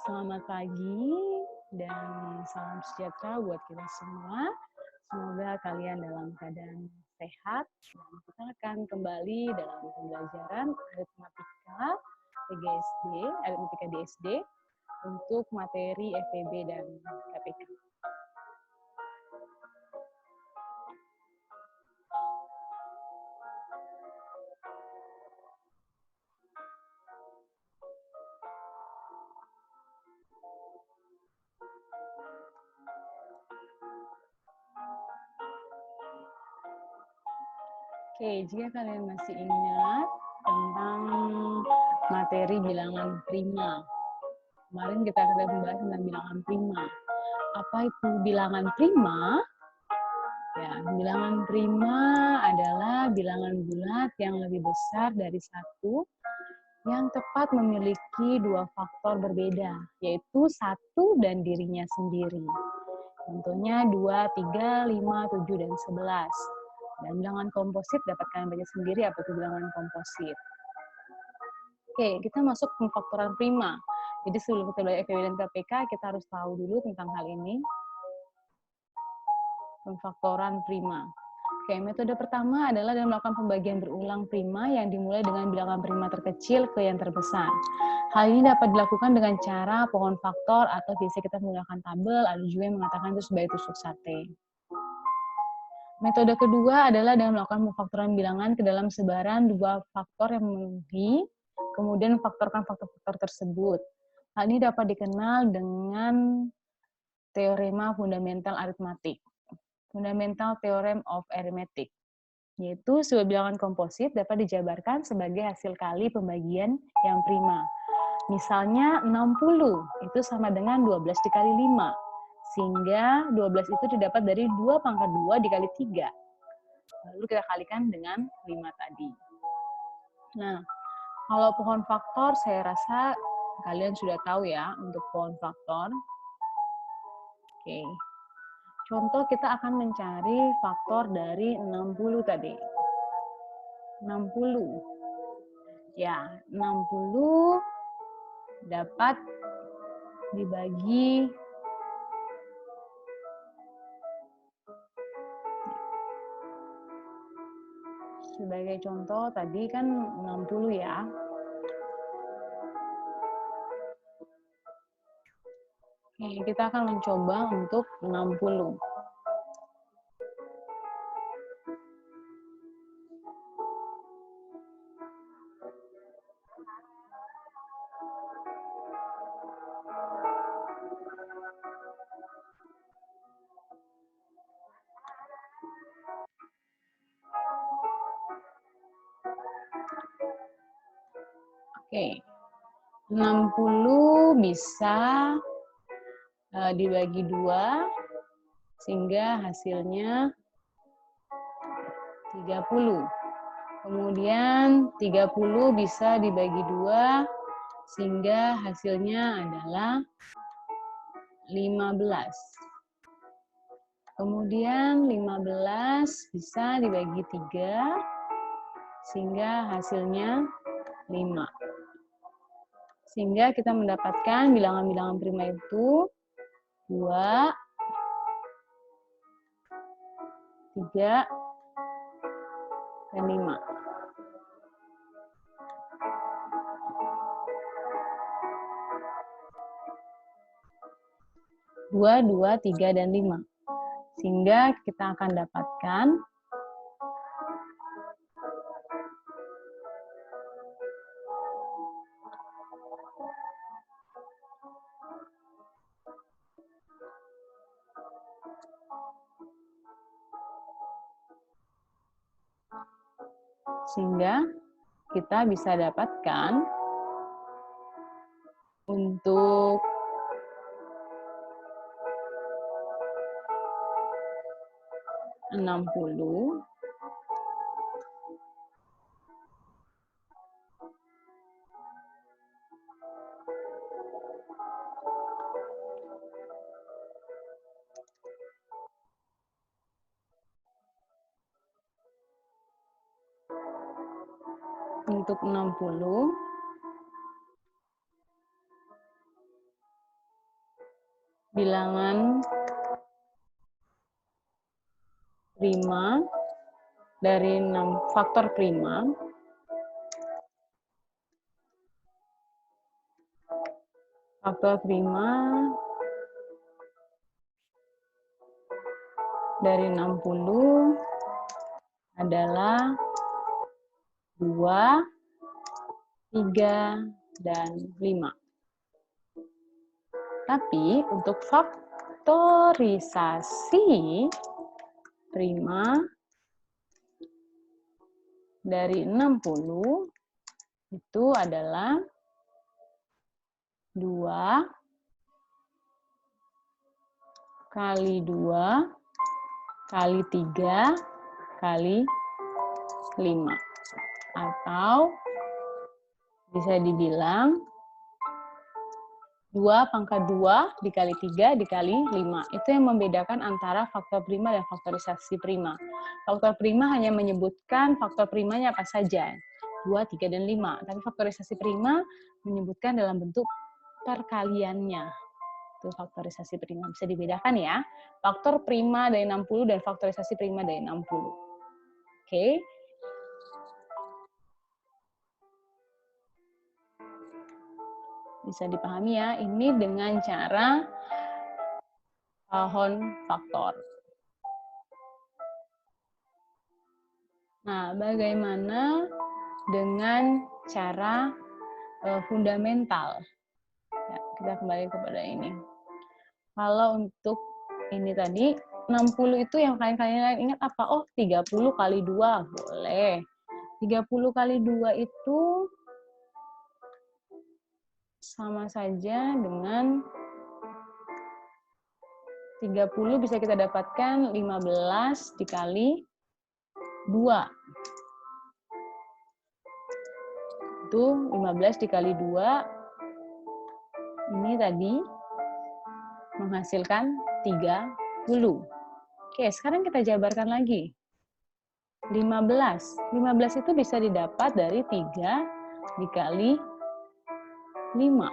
Selamat pagi dan salam sejahtera buat kita semua. Semoga kalian dalam keadaan sehat dan kita akan kembali dalam pembelajaran aritmatika PGSD, aritmatika di SD untuk materi FEB dan KPK. Oke, jika kalian masih ingat tentang materi bilangan prima. Kemarin kita sudah membahas tentang bilangan prima. Apa itu bilangan prima? Ya, bilangan prima adalah bilangan bulat yang lebih besar dari satu yang tepat memiliki dua faktor berbeda, yaitu satu dan dirinya sendiri. Contohnya 2, 3, 5, 7, dan 11. Dan bilangan komposit dapat kalian baca sendiri apa itu bilangan komposit. Oke, kita masuk pemfaktoran prima. Jadi sebelum kita belajar FEB dan KPK, kita harus tahu dulu tentang hal ini. Pemfaktoran prima. Oke, metode pertama adalah dalam melakukan pembagian berulang prima yang dimulai dengan bilangan prima terkecil ke yang terbesar. Hal ini dapat dilakukan dengan cara pohon faktor atau biasa kita menggunakan tabel, ada juga yang mengatakan itu sebagai tusuk sate. Metode kedua adalah dengan melakukan pemfaktoran bilangan ke dalam sebaran dua faktor yang memenuhi, kemudian faktorkan faktor-faktor tersebut. Hal ini dapat dikenal dengan teorema fundamental aritmatik, fundamental theorem of arithmetic, yaitu sebuah bilangan komposit dapat dijabarkan sebagai hasil kali pembagian yang prima. Misalnya 60 itu sama dengan 12 dikali 5. Sehingga 12 itu didapat dari 2 pangkat 2 dikali 3. Lalu kita kalikan dengan 5 tadi. Nah, kalau pohon faktor saya rasa kalian sudah tahu ya untuk pohon faktor. Oke. Contoh kita akan mencari faktor dari 60 tadi. 60. Ya, 60 dapat dibagi sebagai contoh tadi kan 60 ya. Oke, kita akan mencoba untuk 60. Oke, 60 bisa dibagi 2, sehingga hasilnya 30. Kemudian 30 bisa dibagi 2, sehingga hasilnya adalah 15. Kemudian 15 bisa dibagi 3, sehingga hasilnya 5. Sehingga kita mendapatkan bilangan-bilangan prima itu 2, 3, dan 5. Dua, 2, 3, dan 5. Sehingga kita akan dapatkan kita bisa dapatkan untuk enam puluh bilangan prima dari 6 faktor prima dari 60 adalah 2, 3, dan 5. Tapi untuk faktorisasi prima dari 60 itu adalah 2 kali 2 kali 3 kali 5. Atau bisa dibilang 2 pangkat 2 dikali 3 dikali 5. Itu yang membedakan antara faktor prima dan faktorisasi prima. Faktor prima hanya menyebutkan faktor primanya apa saja, 2, 3, dan 5. Tapi faktorisasi prima menyebutkan dalam bentuk perkaliannya. Itu faktorisasi prima. Bisa dibedakan ya. Faktor prima dari 60 dan faktorisasi prima dari 60. Oke. Bisa dipahami ya, ini dengan cara pohon faktor. Nah, bagaimana dengan cara fundamental? Ya, kita kembali kepada ini. Kalau untuk ini tadi, 60 itu yang kalian ingat apa? Oh, 30 kali 2, boleh. 30 kali 2 itu sama saja dengan 30 bisa kita dapatkan 15 dikali 2. Itu 15 dikali 2, ini tadi menghasilkan 30. Oke, sekarang kita jabarkan lagi. 15 itu bisa didapat dari 3 dikali 5.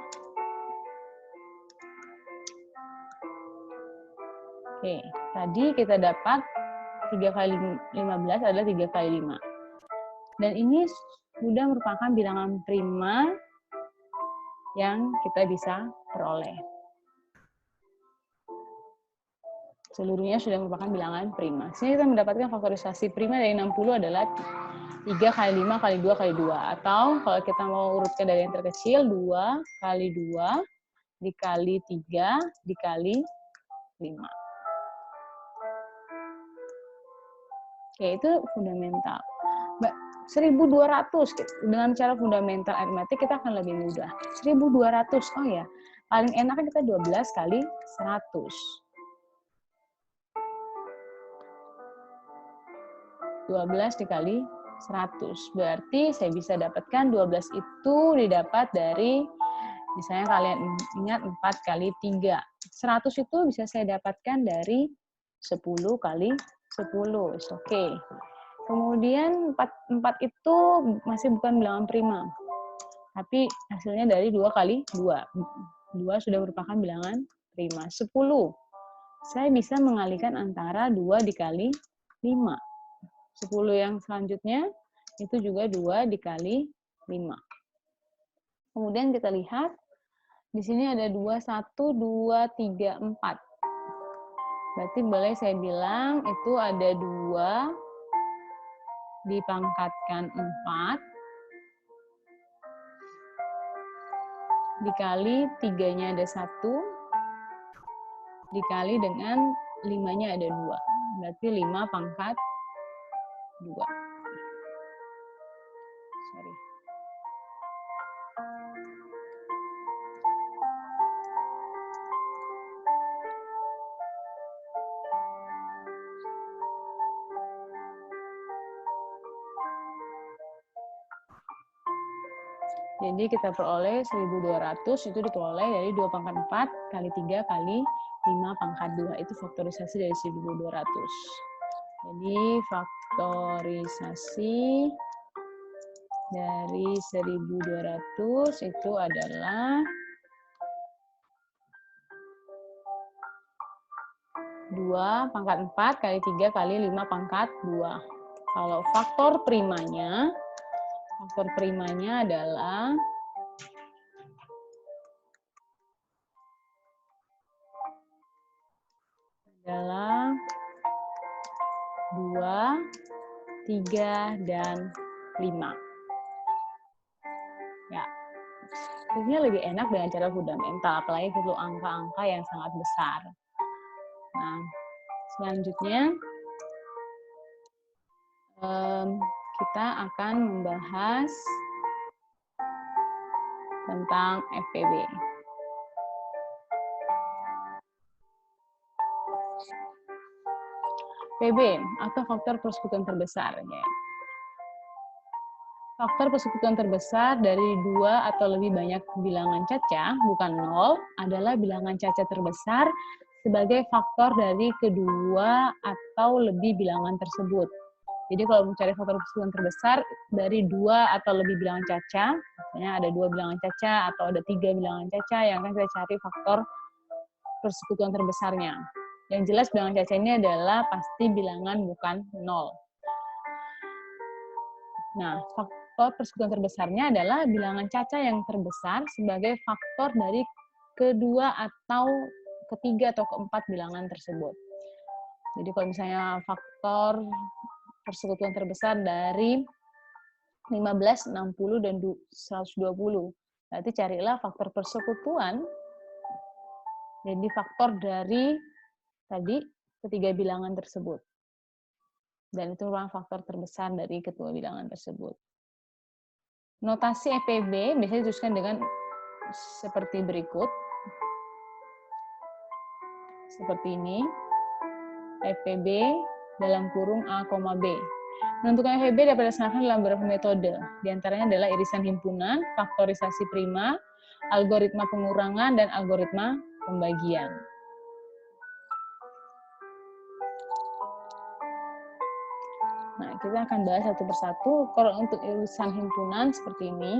Oke, tadi kita dapat 3 kali 15 adalah 3 kali 5. Dan ini sudah merupakan bilangan prima yang kita bisa peroleh. Seluruhnya sudah merupakan bilangan prima. Sehingga kita mendapatkan faktorisasi prima dari 60 adalah 3 kali 5 kali 2 kali 2. Atau kalau kita mau urutkan dari yang terkecil, 2 kali 2 dikali 3 dikali 5. Oke, itu fundamental. 1200, dengan cara fundamental aritmatik kita akan lebih mudah. 1200, oh ya, paling enak kita 12 kali 100. 12 dikali 100. Berarti saya bisa dapatkan 12 itu didapat dari, misalnya kalian ingat 4 kali 3. 100 itu bisa saya dapatkan dari 10 kali 10. Oke. Kemudian 4 itu masih bukan bilangan prima. Tapi hasilnya dari 2 kali 2. 2 sudah merupakan bilangan prima. 10. Saya bisa mengalihkan antara 2 dikali 5. 10 yang selanjutnya itu juga 2 dikali 5. Kemudian kita lihat di sini ada 2, 1, 2, 3, 4. Berarti boleh saya bilang itu ada 2 dipangkatkan 4 dikali 3-nya ada 1 dikali dengan 5-nya ada 2. Berarti 5 pangkat 2. Sorry. Jadi kita peroleh 1200 itu diperoleh dari 2 pangkat 4 kali 3 kali 5 pangkat 2. Itu faktorisasi dari 1200. Jadi faktorisasi dari 1200 itu adalah 2 pangkat 4 kali 3 kali 5 pangkat 2. Kalau faktor primanya adalah adalah 2, 3, dan 5. Ya, sebenarnya lebih enak dengan cara fundamental, apalagi untuk angka-angka yang sangat besar. Nah, selanjutnya kita akan membahas tentang FPB. PB atau faktor persekutuan terbesar. Faktor persekutuan terbesar dari 2 atau lebih banyak bilangan caca, bukan 0, adalah bilangan caca terbesar sebagai faktor dari kedua atau lebih bilangan tersebut. Jadi kalau mencari faktor persekutuan terbesar dari 2 atau lebih bilangan caca, misalnya ada 2 bilangan caca atau ada 3 bilangan caca, yang akan kita cari faktor persekutuan terbesarnya. Yang jelas bilangan caca ini adalah pasti bilangan bukan 0. Nah, faktor persekutuan terbesarnya adalah bilangan caca yang terbesar sebagai faktor dari kedua atau ketiga atau keempat bilangan tersebut. Jadi kalau misalnya faktor persekutuan terbesar dari 15, 60, dan 120. Berarti carilah faktor persekutuan, jadi faktor dari tadi ketiga bilangan tersebut. Dan itu merupakan faktor terbesar dari kedua bilangan tersebut. Notasi FPB biasanya dituliskan dengan seperti berikut. Seperti ini. FPB dalam kurung A, B. Menentukan FPB dapat dilaksanakan dalam beberapa metode. Di antaranya adalah irisan himpunan, faktorisasi prima, algoritma pengurangan, dan algoritma pembagian. Nah, kita akan bahas satu persatu. Kalau untuk irisan himpunan seperti ini,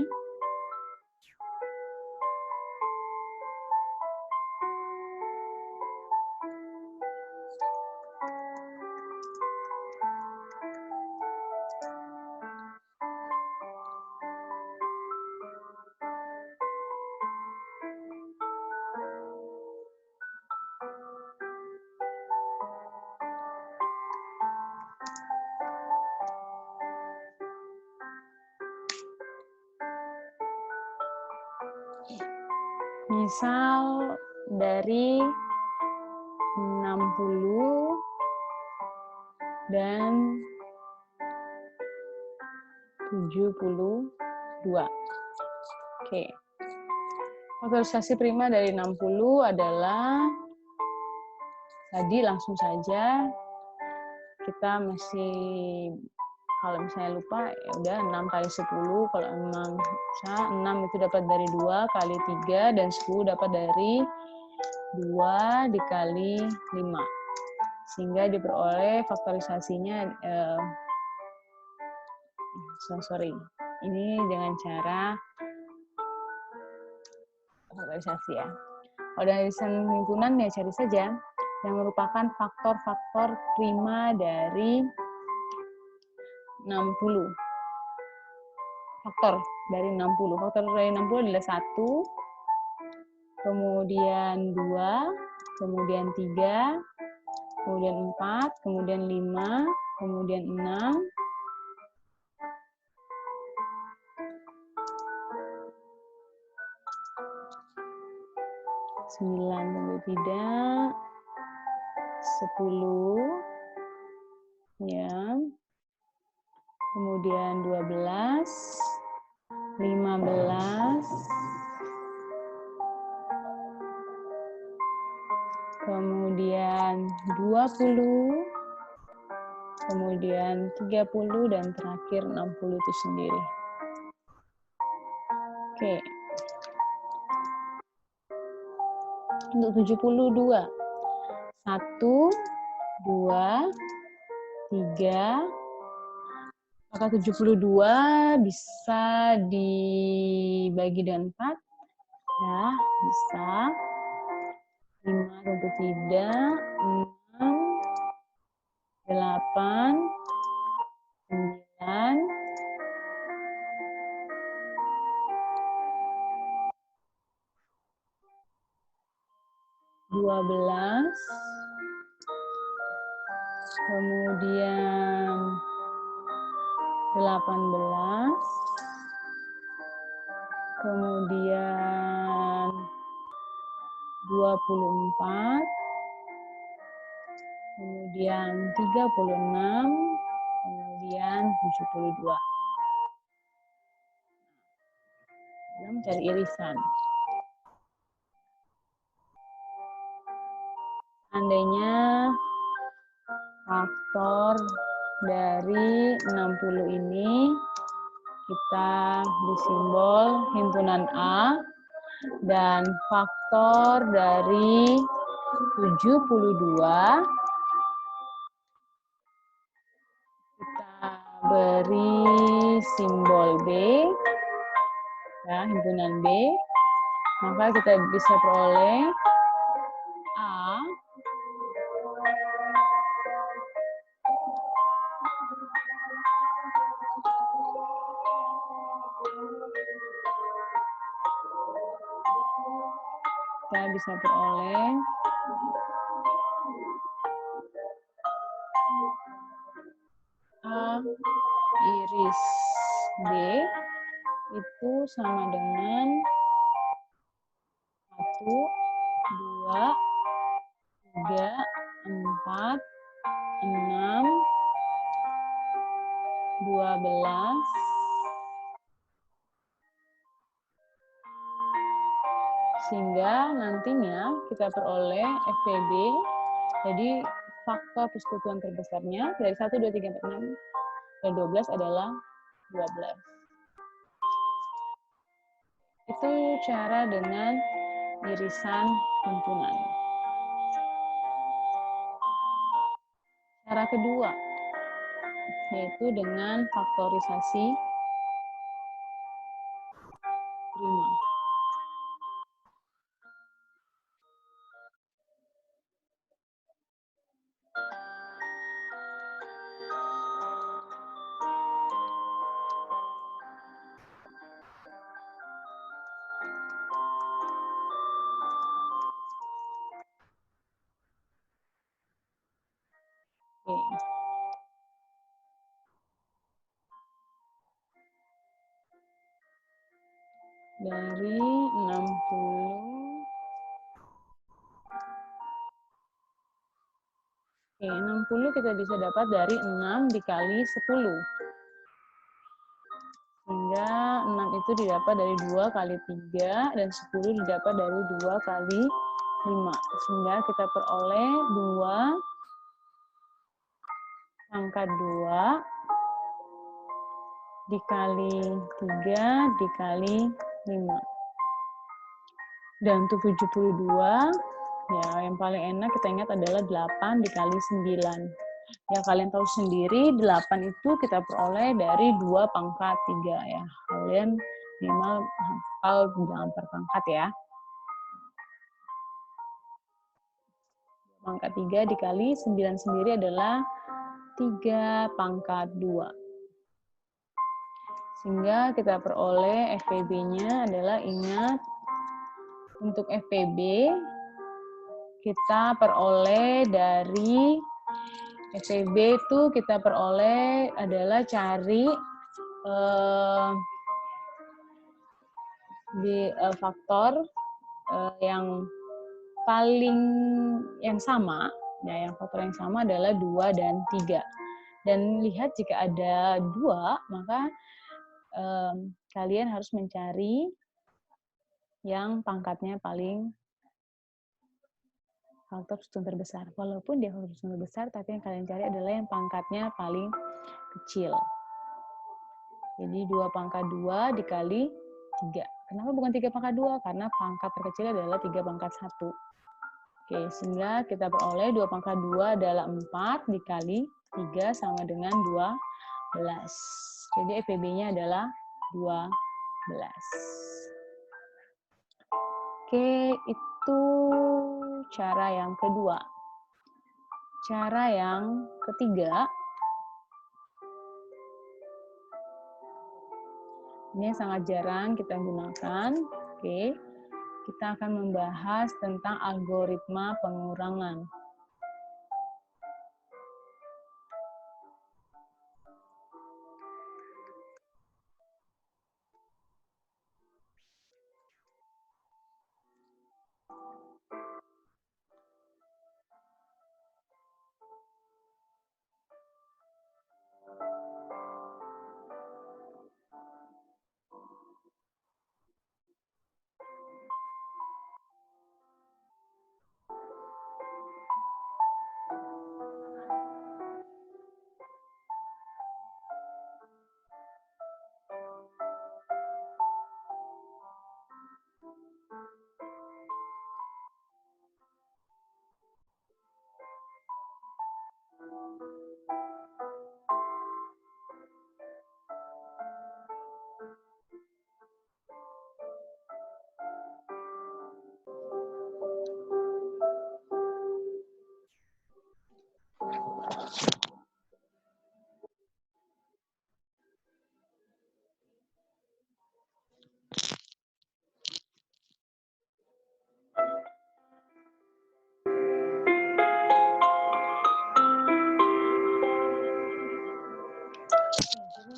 misal dari 60 dan 72. Oke. Faktorisasi prima dari 60 adalah tadi langsung saja kita masih, kalau misalnya lupa ya udah 6 kali 10, kalau memang 6 itu dapat dari 2 kali 3 dan 10 dapat dari 2 dikali 5. Sehingga diperoleh faktorisasinya ini dengan cara faktorisasi ya. Kalau dari irisan himpunan ya cari saja yang merupakan faktor-faktor prima dari 60. Faktor dari 60. Faktor dari 60 adalah 1, kemudian 2, kemudian 3, kemudian 4, kemudian 5, kemudian 6, sembilan tentu tidak, 10, ya, kemudian 12, 15, kemudian 20, kemudian 30, dan terakhir 60 itu sendiri. Oke. Untuk 72. 1, 2, 3. Maka 72 bisa dibagi dengan 4. Ya, bisa. 5 tentu tidak. 6, 8, 9, 12, kemudian 18, kemudian 24, kemudian 36, kemudian 72. Kita mencari irisan. Seandainya faktor dari 60 ini kita disimbol himpunan A, dan faktor dari 72 kita beri simbol B, ya, himpunan B, maka kita bisa peroleh A kita bisa peroleh A iris B itu sama dengan 1, 2, 3, 4, 6, 12, sehingga nantinya kita peroleh FPB, jadi faktor persekutuan terbesarnya dari 1, 2, 3, 4, 6, dan 12 adalah 12. Itu cara dengan irisan himpunan. Cara kedua, yaitu dengan faktorisasi prima. Oke. Dari 60, oke, 60 kita bisa dapat dari 6 dikali 10. Sehingga 6 itu didapat dari 2 kali 3, dan 10 didapat dari 2 kali 5. Sehingga kita peroleh 2 pangkat 2 dikali 3 dikali 5. Dan untuk 72, ya yang paling enak kita ingat adalah 8 dikali 9. Ya kalian tahu sendiri 8 itu kita peroleh dari 2 pangkat 3 ya. Kalian minimal hafal bilangan per pangkat ya. Pangkat 3 dikali 9 sendiri adalah 3 pangkat 2. Sehingga kita peroleh FPB-nya adalah, ingat, untuk FPB kita peroleh dari FPB itu kita peroleh adalah cari faktor yang paling yang sama, ya, yang faktor yang sama adalah 2 dan 3. Dan lihat jika ada 2, maka kalian harus mencari yang pangkatnya paling faktor persekutuan terbesar. Walaupun dia faktor persekutuan terbesar, tapi yang kalian cari adalah yang pangkatnya paling kecil. Jadi 2 pangkat 2 dikali 3. Kenapa bukan 3 pangkat 2? Karena pangkat terkecil adalah 3 pangkat 1. Oke, sehingga kita peroleh 2 pangkat 2 adalah 4 dikali 3 sama dengan 12. Jadi FPB-nya adalah 12. Oke, itu cara yang kedua. Cara yang ketiga, ini sangat jarang kita gunakan. Oke, kita akan membahas tentang algoritma pengurangan.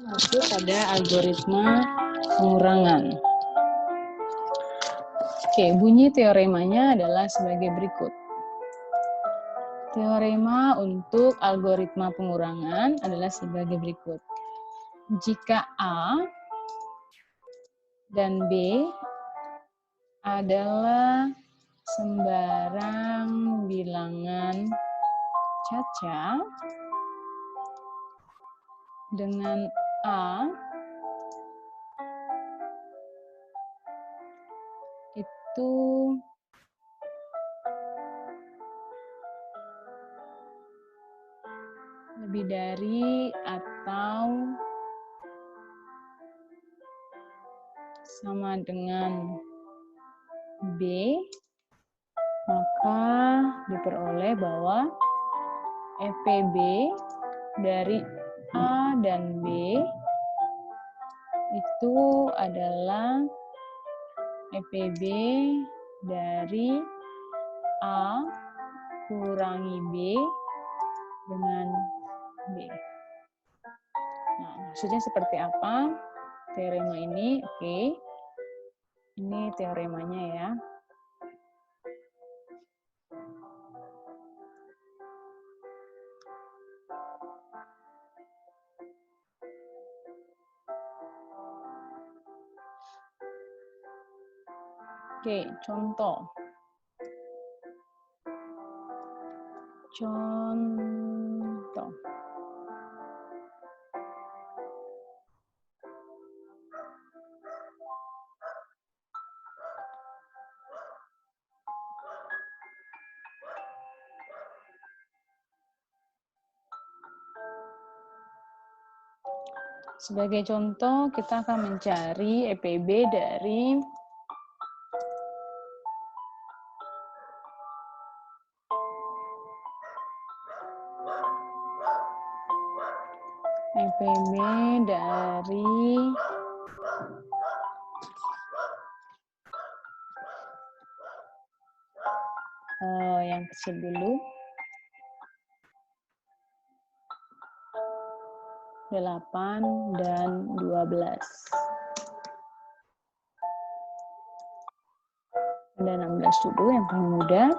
Masuk pada algoritma pengurangan. Oke, bunyi teoremanya adalah sebagai berikut. Teorema untuk algoritma pengurangan adalah sebagai berikut. Jika A dan B adalah sembarang bilangan caca dengan A itu lebih dari atau sama dengan B, maka diperoleh bahwa EPB dari A dan B itu adalah EPB dari A kurangi B dengan B. Nah, maksudnya seperti apa teorema ini? Oke, ini teoremanya ya. Oke, contoh. Sebagai contoh, kita akan mencari EPB dari yang kecil dulu. 8 dan 12. Ada 16 dulu yang paling mudah.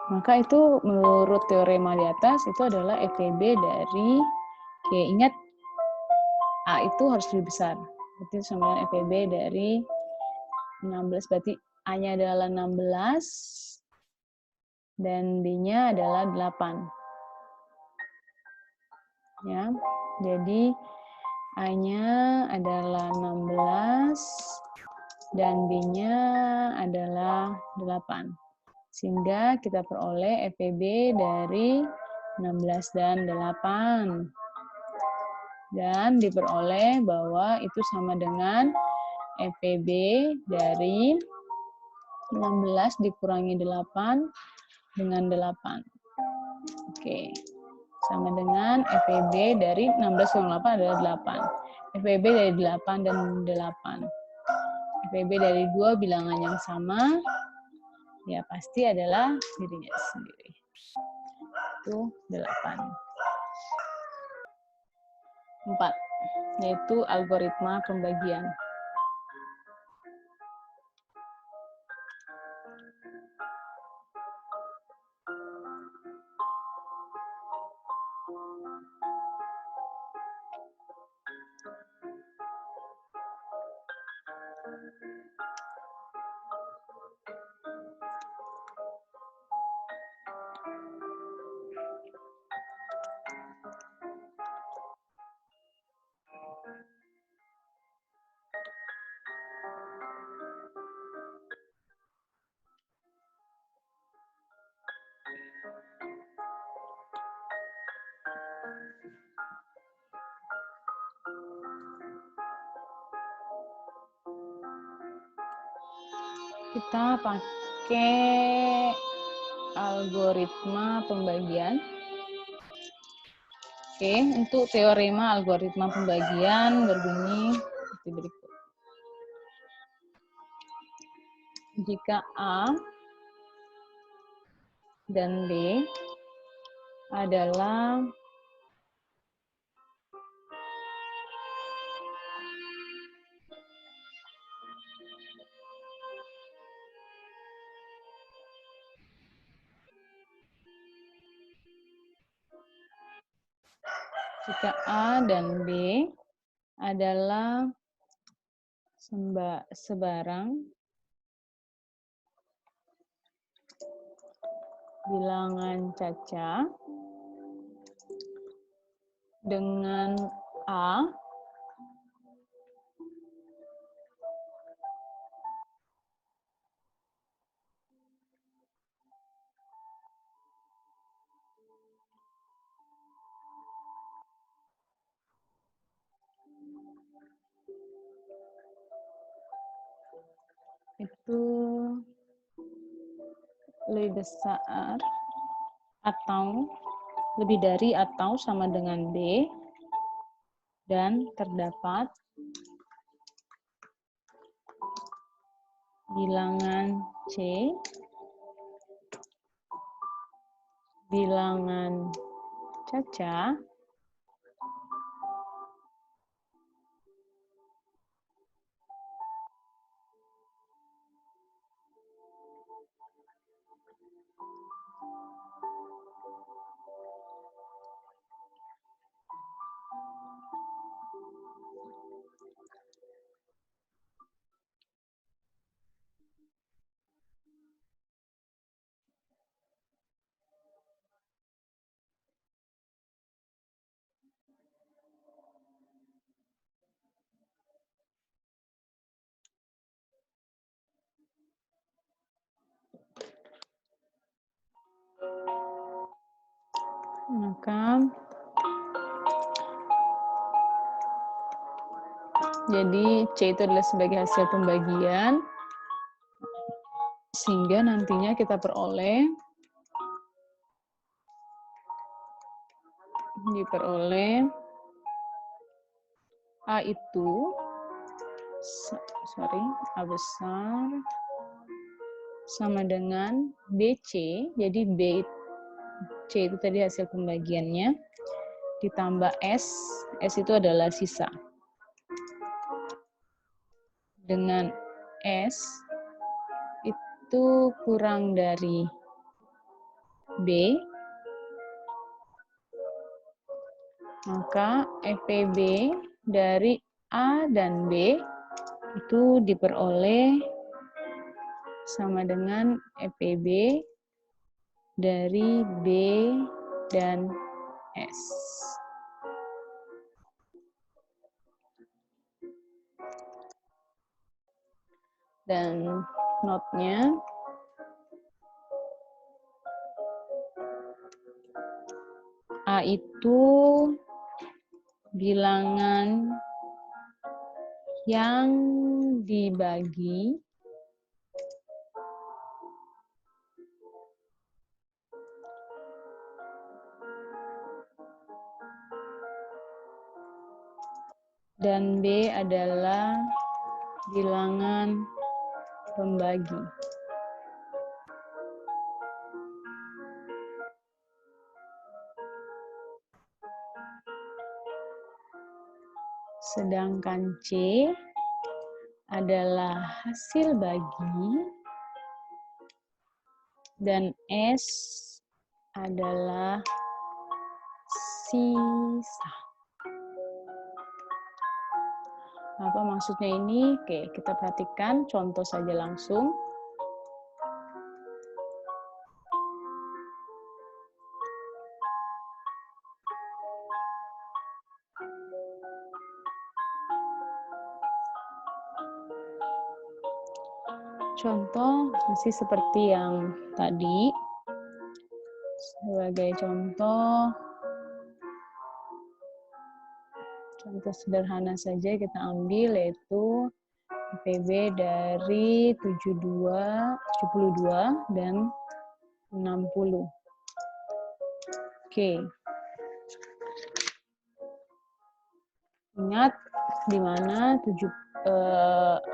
Maka itu menurut teorema di atas itu adalah EPB dari, oke, ingat A itu harus lebih besar. Berarti sama dengan EPB dari 16, berarti A-nya adalah 16 dan B-nya adalah 8. Ya, jadi A-nya adalah 16 dan B-nya adalah 8. Sehingga kita peroleh EPB dari 16 dan 8. Dan diperoleh bahwa itu sama dengan EPB dari 16 dikurangi 8 dengan 8. Oke. Sama dengan FEB dari 16,8 adalah 8. FEB dari 8 dan 8. FEB dari dua bilangan yang sama, ya pasti adalah dirinya sendiri. Itu 8. 4, yaitu algoritma pembagian. Kita pakai algoritma pembagian. Oke, untuk teorema algoritma pembagian berbunyi seperti berikut. Jika A dan B adalah jika A dan B adalah sebarang bilangan caca dengan A itu lebih besar atau lebih dari atau sama dengan B, dan terdapat bilangan C, bilangan caca maka jadi C itu adalah sebagai hasil pembagian, sehingga nantinya kita diperoleh A itu A besar sama dengan BC, jadi C itu tadi hasil pembagiannya, ditambah S itu adalah sisa. Dengan S itu kurang dari B, maka FEB dari A dan B itu diperoleh sama dengan FEB dari B dan S. Dan notnya A itu bilangan yang dibagi dan B adalah bilangan pembagi. Sedangkan C adalah hasil bagi dan S adalah sisa. Apa maksudnya ini? Oke, kita perhatikan contoh saja langsung. Contoh masih seperti yang tadi. Sebagai contoh sederhana saja kita ambil, yaitu IPB dari 72 dan 60. Oke. Ingat di mana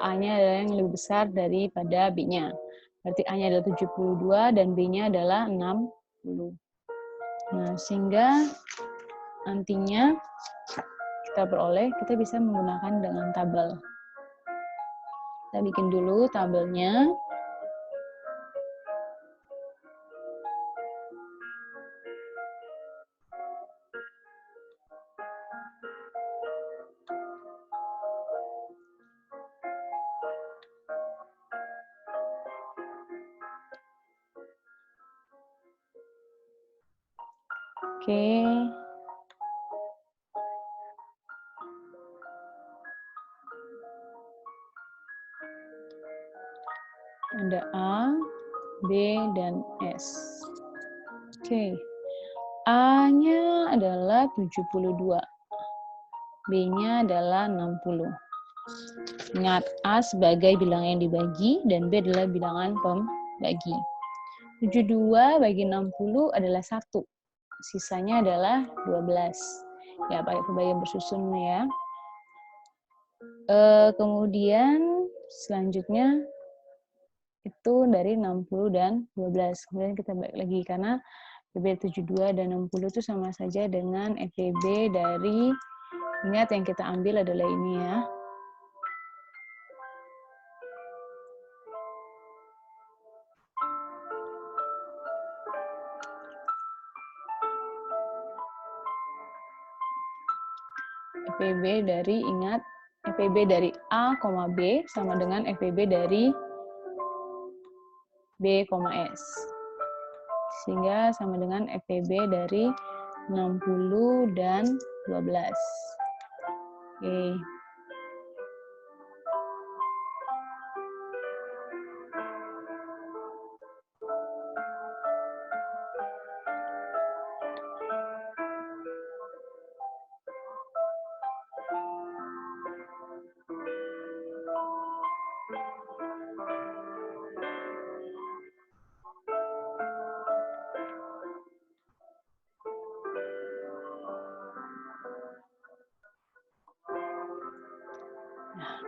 A-nya adalah yang lebih besar daripada B-nya. Berarti A-nya adalah 72 dan B-nya adalah 60. Nah, sehingga nantinya kita bisa menggunakan dengan tabel. Kita bikin dulu tabelnya. Oke. Ada A, B, dan S. Oke. A-nya adalah 72. B-nya adalah 60. Ingat, A sebagai bilangan yang dibagi dan B adalah bilangan pembagi. 72 bagi 60 adalah 1. Sisanya adalah 12. Ya, pakai pembagian bersusun ya. Kemudian selanjutnya itu dari 60 dan 12. Kemudian kita balik lagi karena FEB 72 dan 60 itu sama saja dengan FEB dari, ingat yang kita ambil adalah ini ya. FEB dari, ingat, FEB dari A, B sama dengan FEB dari B, S. Sehingga sama dengan FEB dari 60 dan 12. Oke. Nah,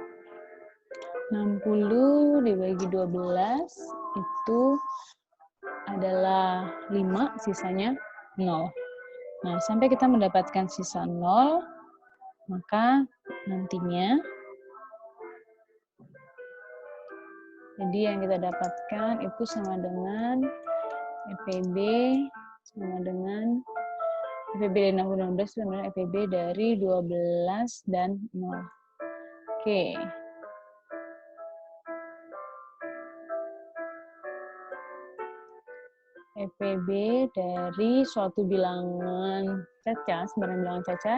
60 dibagi 12 itu adalah 5, sisanya 0. Nah, sampai kita mendapatkan sisa 0, maka nantinya jadi yang kita dapatkan itu sama dengan FEB sama dengan FEB dari 60 dan 12 sama dengan FEB dari 12 dan 0. Oke. FEB dari suatu bilangan caca, sembarang bilangan caca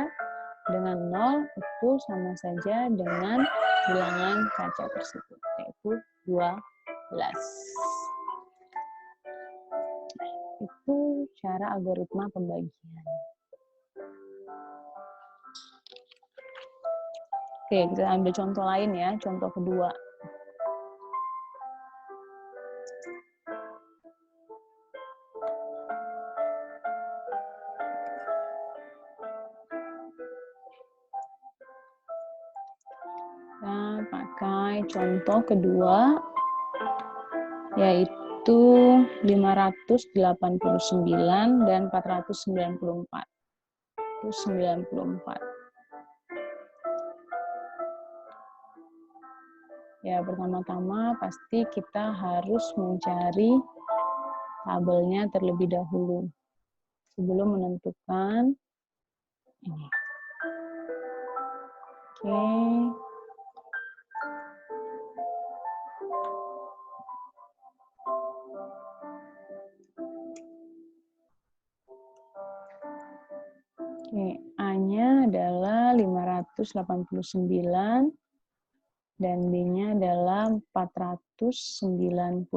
dengan 0 itu sama saja dengan bilangan caca tersebut, yaitu 12. Itu cara algoritma pembagian. Oke, kita ambil contoh lain ya, contoh kedua. mulai contoh kedua, yaitu 589 dan 494. Itu 94. Ya, pertama-tama pasti kita harus mencari tabelnya terlebih dahulu sebelum menentukan ini. Oke. Oke, A-nya adalah 589 dan B-nya adalah 494.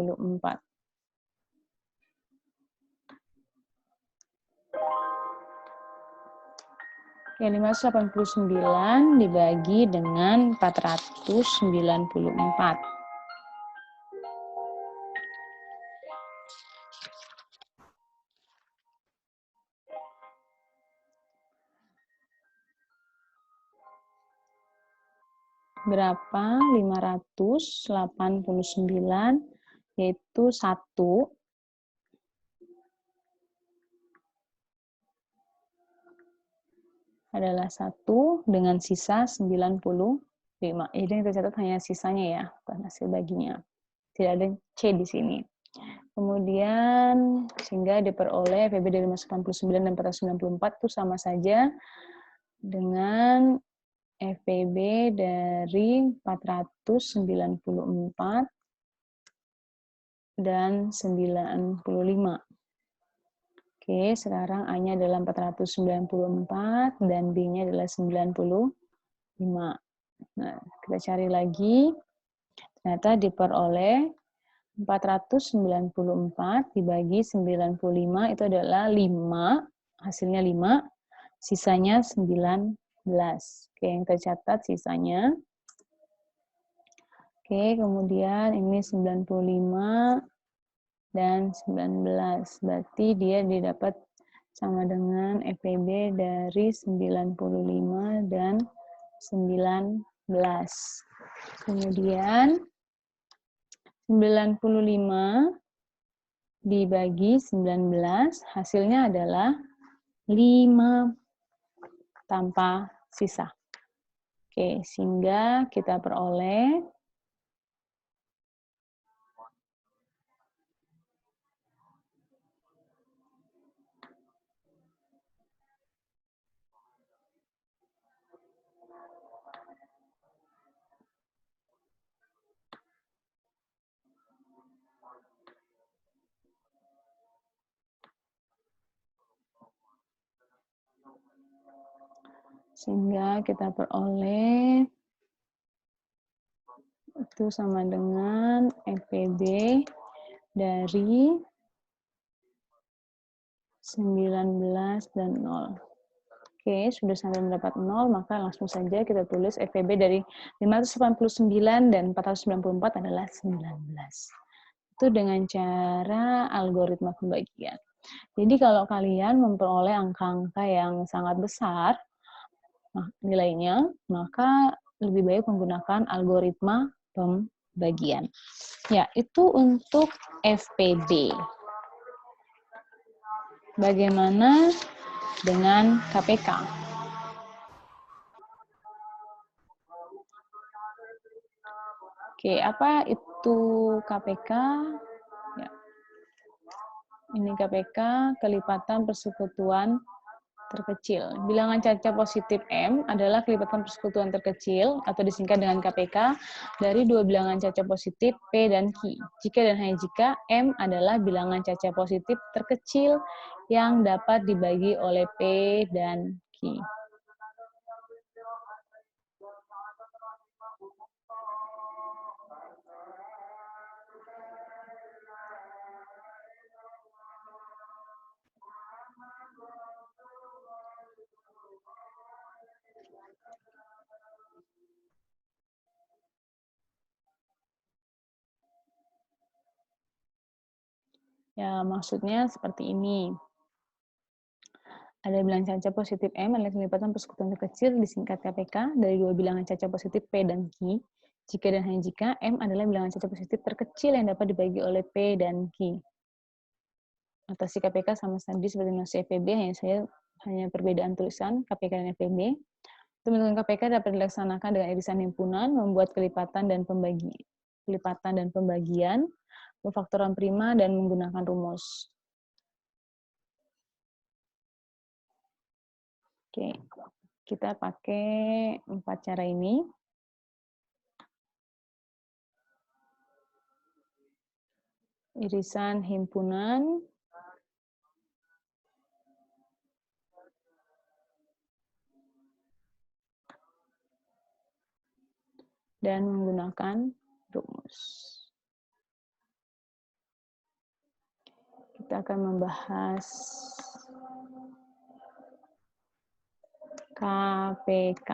Oke, 589 dibagi dengan 494. Berapa? 589 yaitu 1 adalah 1 dengan sisa 95. Jadi yang kita catat hanya sisanya ya, bukan hasil baginya. Tidak ada C di sini. Kemudian sehingga diperoleh FEB dari 589 dan 494 itu sama saja dengan FEB dari 494 dan 95. Oke, sekarang A-nya adalah 494 dan B-nya adalah 95. Nah, kita cari lagi. Ternyata diperoleh 494 dibagi 95 itu adalah 5, hasilnya 5, sisanya 19. Oke, yang tercatat sisanya. Oke, kemudian ini 95 dan 19. Berarti dia didapat sama dengan FEB dari 95 dan 19. Kemudian 95 dibagi 19, hasilnya adalah 5 tanpa sisa. Oke, sehingga kita peroleh itu sama dengan FEB dari 19 dan 0. Oke, sudah sampai mendapat 0, maka langsung saja kita tulis FEB dari 589 dan 494 adalah 19. Itu dengan cara algoritma pembagian. Jadi kalau kalian memperoleh angka-angka yang sangat besar nilainya, maka lebih baik menggunakan algoritma pembagian. Ya, itu untuk FPB. Bagaimana dengan KPK? Oke, apa itu KPK? Ya. Ini KPK, kelipatan persekutuan terkecil. Bilangan caca positif M adalah kelipatan persekutuan terkecil atau disingkat dengan KPK dari dua bilangan caca positif P dan Q. Jika dan hanya jika M adalah bilangan caca positif terkecil yang dapat dibagi oleh P dan Q. Ya, maksudnya seperti ini. Ada bilangan caca positif M adalah kelipatan persekutuan terkecil disingkat KPK dari dua bilangan caca positif P dan Q. Jika dan hanya jika M adalah bilangan cacat positif terkecil yang dapat dibagi oleh P dan Q. Notasi KPK sama tadi seperti notasi FPB, hanya perbedaan tulisan KPK dan FPB. Pembentukan KPK dapat dilaksanakan dengan irisan himpunan, membuat kelipatan dan pembagian, pemfaktoran prima, dan menggunakan rumus. Oke, kita pakai 4 cara ini. Irisan himpunan, dan menggunakan rumus. Kita akan membahas KPK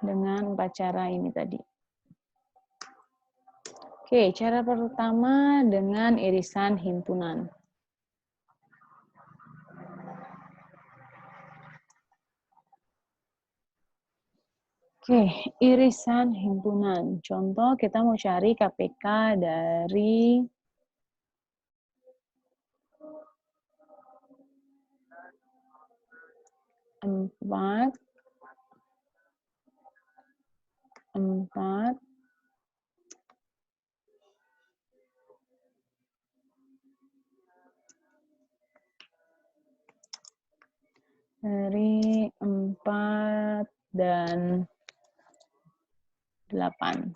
dengan 4 cara ini tadi. Oke, cara pertama dengan irisan himpunan. Oke, irisan himpunan. Contoh kita mau cari KPK dari empat dan 8.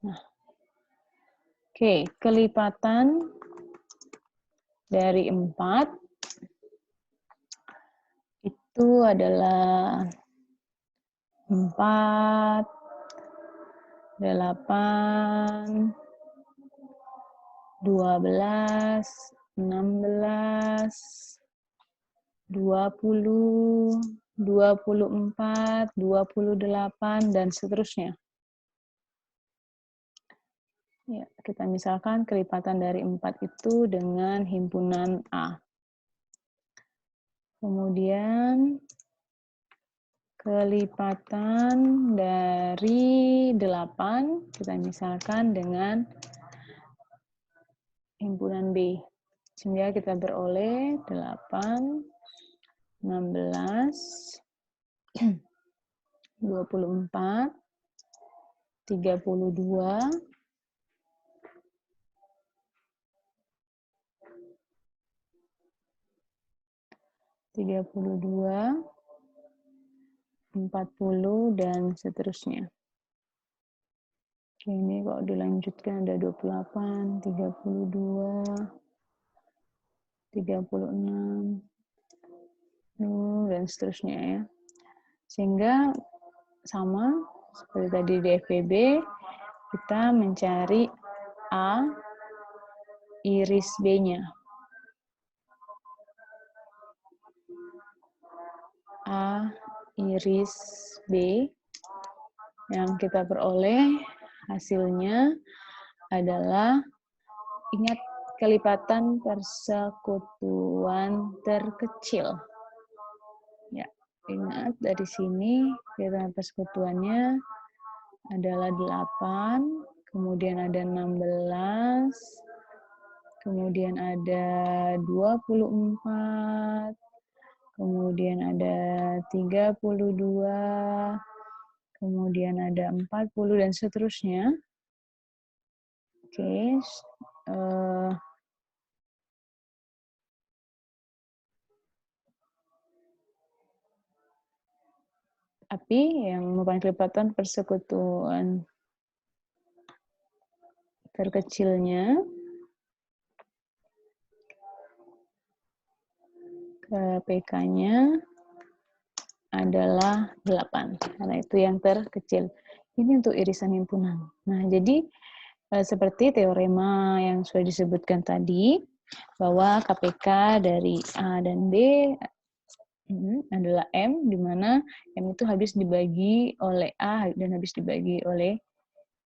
Nah, oke, kelipatan dari 4 itu adalah 4, 8, 12, 16, 20, 24, 28, dan seterusnya. Ya, kita misalkan kelipatan dari 4 itu dengan himpunan A. Kemudian kelipatan dari 8 kita misalkan dengan himpunan B. Sehingga kita beroleh 8, 16, 24, 32, 40, dan seterusnya. Oke, ini kok dilanjutkan ada 28, 32, 36, dan seterusnya ya. Sehingga sama seperti tadi di FPB, kita mencari A iris B-nya. A iris B yang kita peroleh hasilnya adalah, ingat, kelipatan persekutuan terkecil. Ya, ingat dari sini kelipatan persekutuannya adalah 8, kemudian ada 16, kemudian ada 24, kemudian ada 32, kemudian ada 40, dan seterusnya. Oke, tapi yang merupakan kelipatan persekutuan terkecilnya KPK-nya adalah 8, karena itu yang terkecil. Ini untuk irisan himpunan. Nah, jadi seperti teorema yang sudah disebutkan tadi, bahwa KPK dari A dan B adalah M, di mana M itu habis dibagi oleh A dan habis dibagi oleh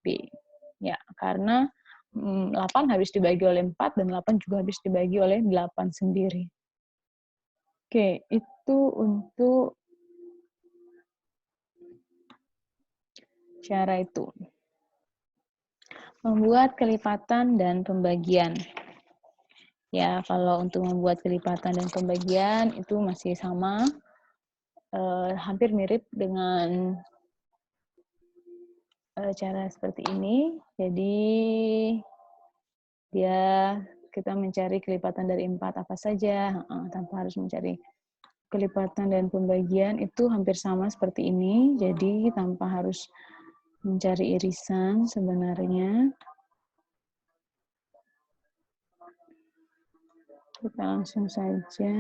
B. Ya, karena 8 habis dibagi oleh 4, dan 8 juga habis dibagi oleh 8 sendiri. Oke, itu untuk cara itu. Membuat kelipatan dan pembagian. Ya, kalau untuk membuat kelipatan dan pembagian itu masih sama, hampir mirip dengan cara seperti ini. Jadi kita mencari kelipatan dari 4 apa saja, tanpa harus mencari kelipatan dan pembagian itu hampir sama seperti ini. Jadi tanpa harus mencari irisan sebenarnya. Kita langsung saja.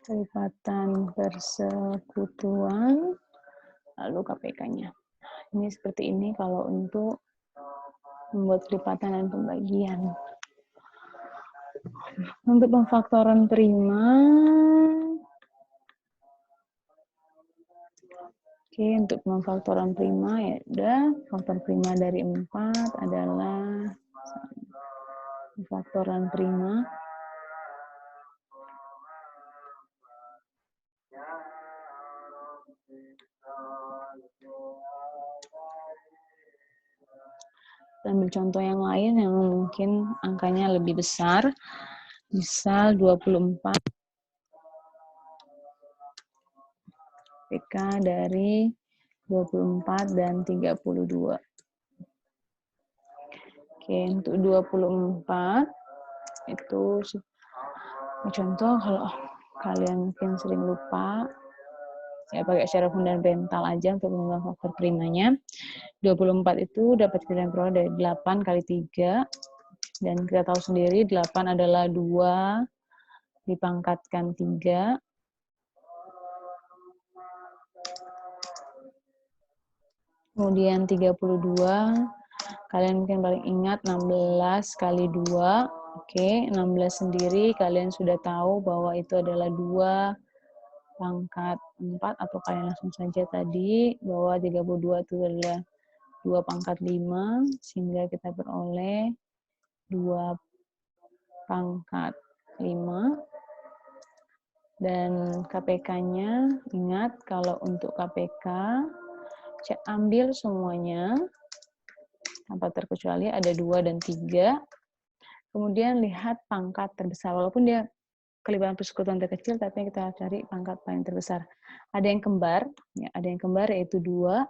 Kelipatan persekutuan, lalu KPK-nya. Ini seperti ini kalau untuk membuat kelipatan dan pembagian. Untuk pemfaktoran prima, oke, untuk pemfaktoran prima ya udah, faktor prima dari 4 adalah pemfaktoran prima. Ambil contoh yang lain yang mungkin angkanya lebih besar. Misal 24 PK dari 24 dan 32. Oke, untuk 24 itu contoh kalau kalian mungkin sering lupa, ya pakai secara fundamental aja untuk mengubah faktor primanya. 24 itu dapat kita peroleh dari 8 kali 3, dan kita tahu sendiri 8 adalah 2 dipangkatkan 3. Kemudian 32, kalian mungkin paling ingat 16 kali 2. Oke, 16 sendiri kalian sudah tahu bahwa itu adalah 2 pangkat 4, atau kalian langsung saja tadi bahwa 32 itu adalah 2 pangkat 5, sehingga kita peroleh 2 pangkat 5. Dan KPK-nya, ingat kalau untuk KPK, ambil semuanya, tanpa terkecuali ada 2 dan 3. Kemudian lihat pangkat terbesar, walaupun dia kelipatan persekutuan terkecil, tapi kita cari pangkat paling terbesar. Ada yang kembar, ya, ada yang kembar yaitu 2.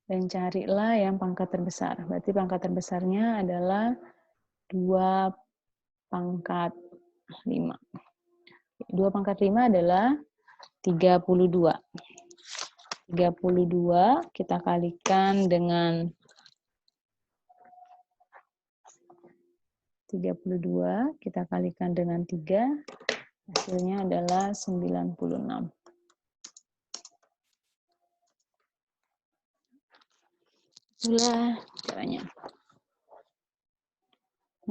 Dan carilah yang pangkat terbesar. Berarti pangkat terbesarnya adalah 2 pangkat 5. 2 pangkat 5 adalah 32. 32 kita kalikan dengan 32, kita kalikan dengan 3, hasilnya adalah 96. Itulah caranya.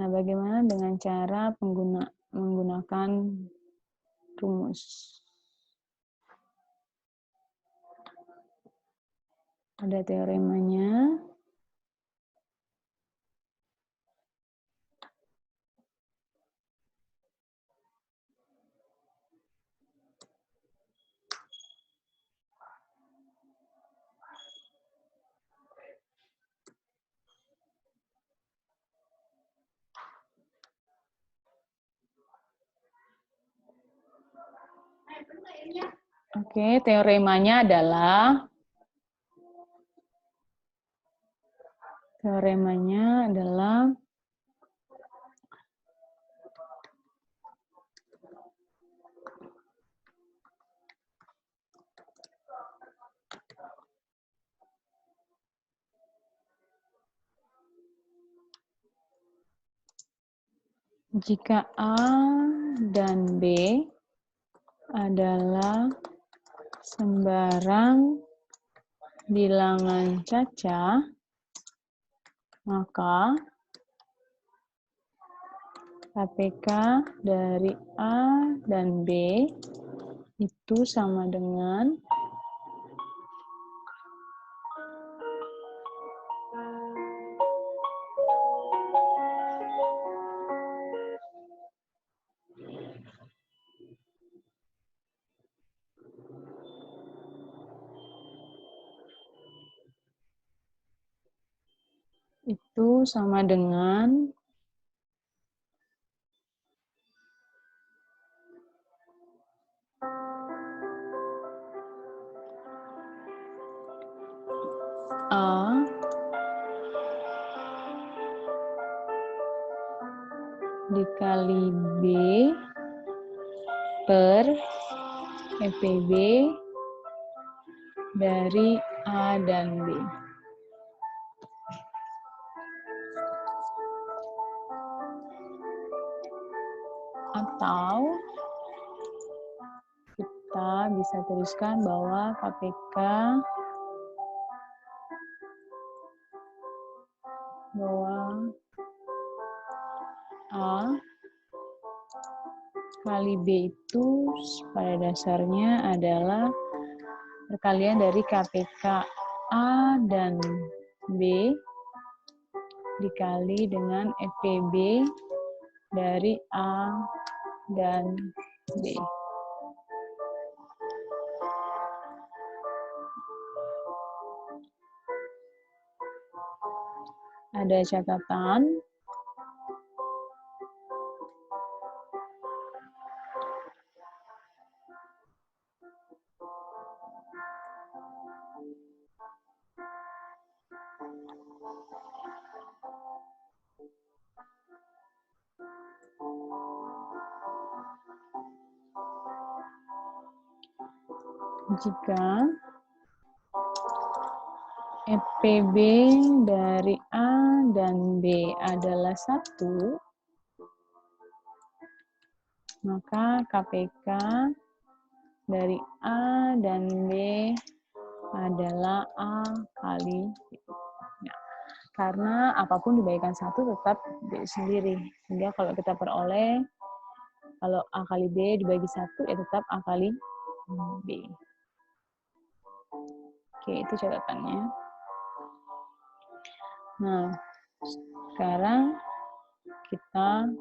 Nah, bagaimana dengan cara menggunakan rumus? Ada teoremanya. Oke, teoremanya adalah jika A dan B adalah sembarang bilangan cacah, maka KPK dari A dan B itu sama dengan A dikali B per EPB dari A dan B. Atau kita bisa tuliskan bahwa KPK bahwa A kali B itu pada dasarnya adalah perkalian dari KPK A dan B dikali dengan EPB dari A dan B. Ada catatan. Jika EPB dari A dan B adalah 1, maka KPK dari A dan B adalah A kali B. Nah, karena apapun dibagikan 1 tetap B sendiri. Sehingga kalau kita peroleh, kalau A kali B dibagi 1, ya tetap A kali B. Oke, itu catatannya. Nah, sekarang kita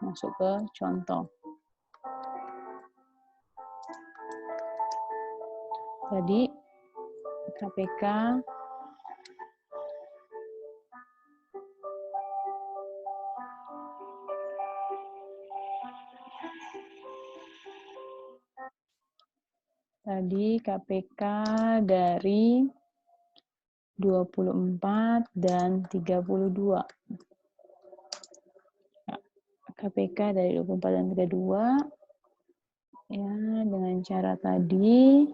masuk ke contoh. Tadi KPK dari 24 dan 32. KPK dari 24 dan 32 ya dengan cara tadi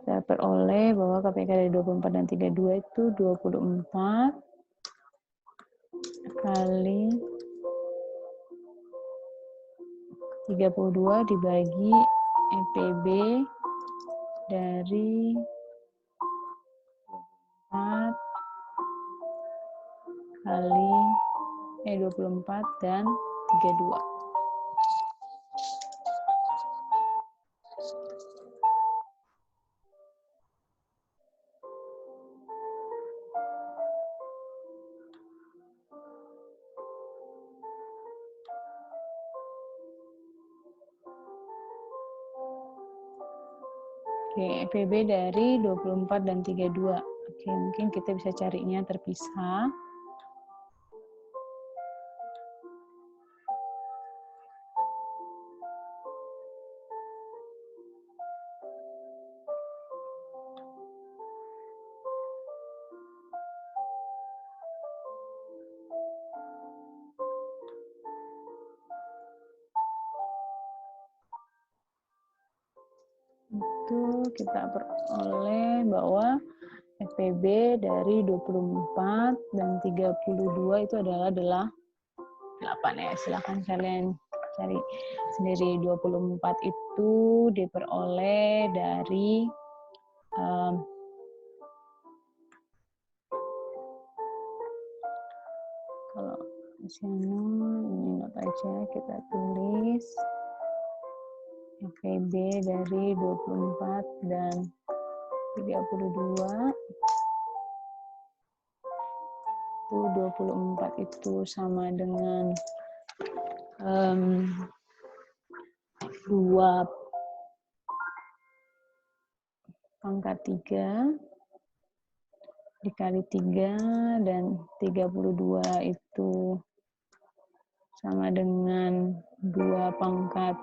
kita peroleh bahwa KPK dari 24 dan 32 itu 24 kali 32 dibagi EPB dari 4 kali 24 dan 32. Oke, EPB dari 24 dan 32. Oke, mungkin kita bisa carinya terpisah. Itu kita peroleh bahwa EPB dari 24 dan 32 itu adalah 8 ya. Silahkan kalian cari sendiri. 24 itu diperoleh dari kalau ini not aja kita tulis FEB dari 24 dan 32. Itu 24 itu sama dengan 2 pangkat 3 dikali 3 dan 32 itu sama dengan 2 pangkat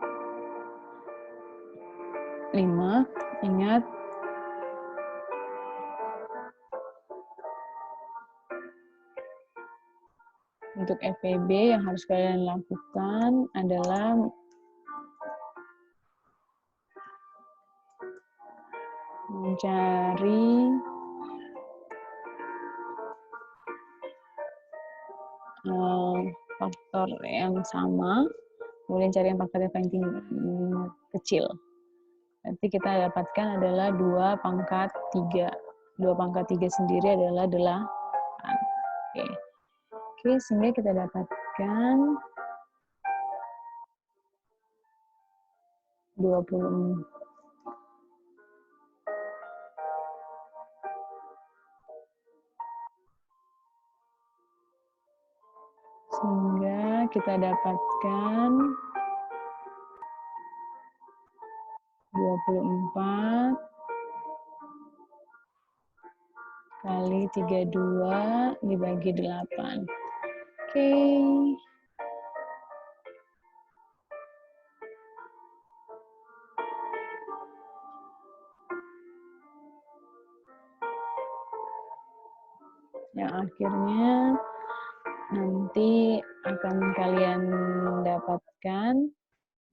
5. Ingat, untuk FEB yang harus kalian lakukan adalah mencari faktor yang sama, kemudian cari yang faktor yang paling kecil. Nanti kita dapatkan adalah 2 pangkat 3. 2 pangkat 3 sendiri adalah 8. Oke, sehingga kita dapatkan 20. Sehingga kita dapatkan 24 kali 32 dibagi 8. Oke. Yang akhirnya nanti akan kalian dapatkan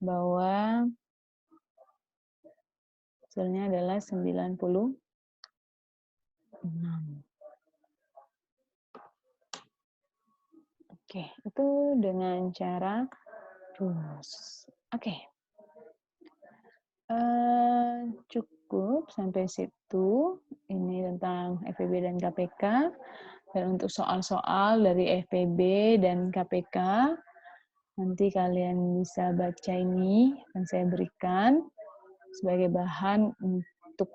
bahwa hasilnya adalah 96. Oke, itu dengan cara rumus. Oke. Cukup sampai situ. Ini tentang FEB dan KPK. Dan untuk soal-soal dari FEB dan KPK, nanti kalian bisa baca ini yang saya berikan sebagai bahan untuk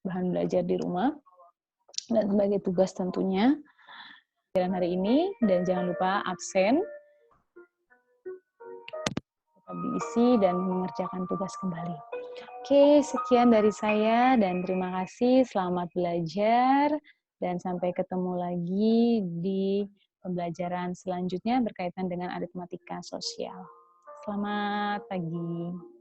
bahan belajar di rumah dan sebagai tugas tentunya hari ini. Dan jangan lupa absen, tetap diisi dan mengerjakan tugas kembali. Oke, sekian dari saya dan terima kasih. Selamat belajar dan sampai ketemu lagi di pembelajaran selanjutnya berkaitan dengan aritmatika sosial. Selamat pagi.